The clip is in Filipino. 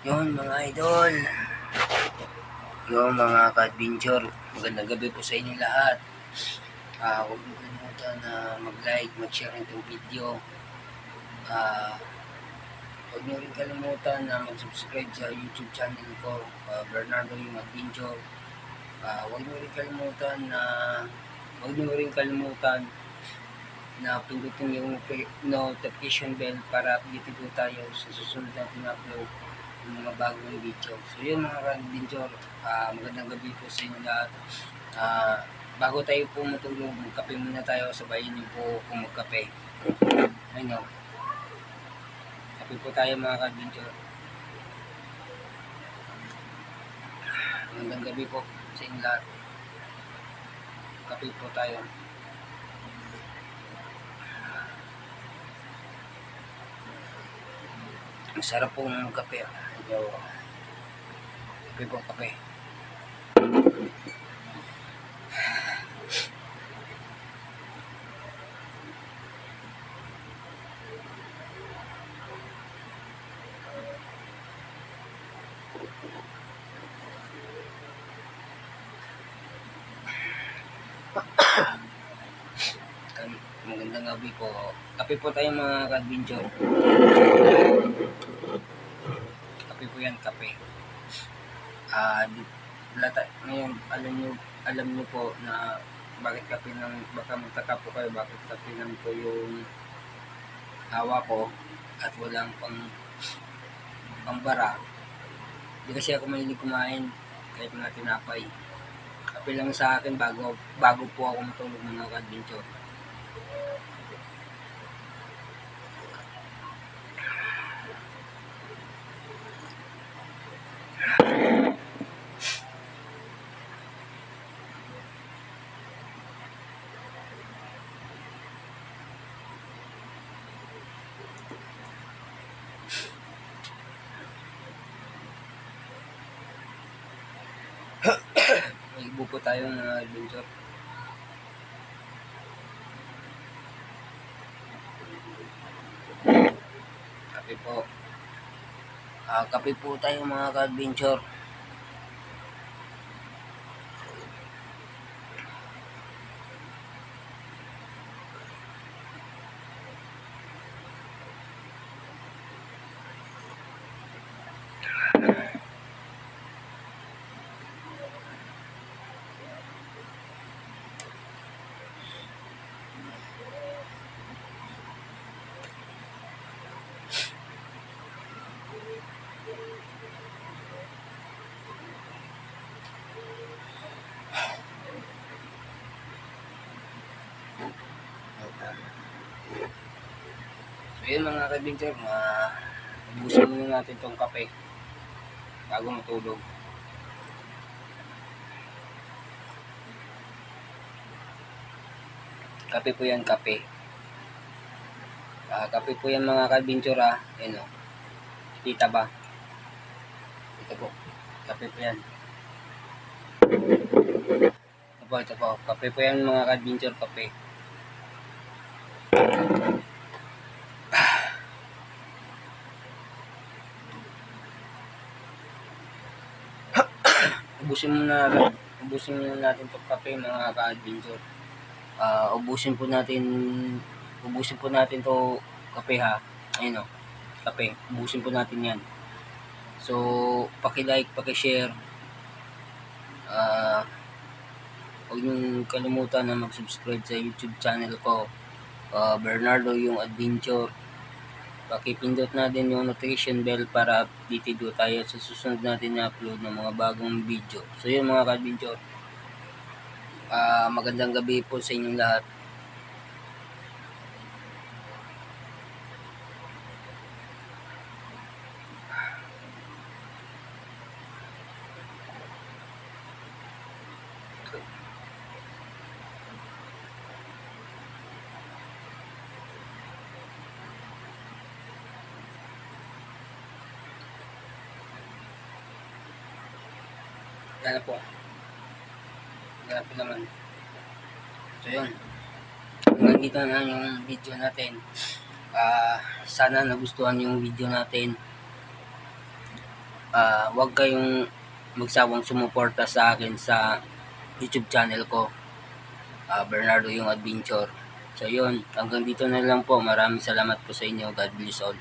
Yun mga idol, yung mga ka-adventure, magandang gabi po sa inyo lahat. Huwag niyo kalimutan na mag-like, mag-share nitong video. Huwag niyo rin kalimutan na mag-subscribe sa YouTube channel ko, Bernardo yung Adventure. Huwag niyo rin kalimutan na pindutin yung notification bell para updated po tayo sa susunod natin na upload ng mga bagong video. So yun mga ka-adventure, magandang gabi po sa inyo lahat. Bago tayo po matulog, magkape muna tayo, sabayin niyo po kung magkape. Ayun o, kape po tayo mga ka-adventure. Magandang gabi po sa inyo lahat. Kape po tayo. Masarap po ng kape. Kape po, kape. Magandang gabi po. Kape po tayo mga ka-adventure. Kape po yan, kape. Ngayon, alam niyo po na bakit kape lang, baka magtaka po kayo, bakit kape lang po yung hawa ko at walang pangbara. Hindi kasi ako mahilig kumain kahit mga tinapay. Kape lang sa akin bago po ako matulog mga ka-adventure. May ibo po tayong adventure. Kape po. Kape po tayo mga ka-adventure. So yun mga ka-adventure, ubusin muna natin itong kape bago matulog. Kape po yan, kape. Kape po yan mga ka-adventure Ayan o. Kita ba? Ito po. Kape po yan. Ito po. Kape po yan mga ka-adventure, kape. Ubusin muna natin itong kape mga ka-adventure. Ubusin po natin to kape Ayun o, kape. Ubusin po natin yan. So, paki-like, paki-share. Huwag niyong kalimutan na mag-subscribe sa YouTube channel ko, Bernardo yung Adventure. Pakipindot natin yung notification bell para updated tayo sa susunod natin na upload ng mga bagong video. So yun mga ka-adventure, magandang gabi po sa inyong lahat. Yan po. Grabe naman. So yun. Hanggang dito na yung video natin. Sana nagustuhan yung video natin. Huwag kayong magsawang sumuporta sa akin sa YouTube channel ko, Bernardo yung Adventure. So yun, hanggang dito na lang po. Maraming salamat po sa inyo. God bless all.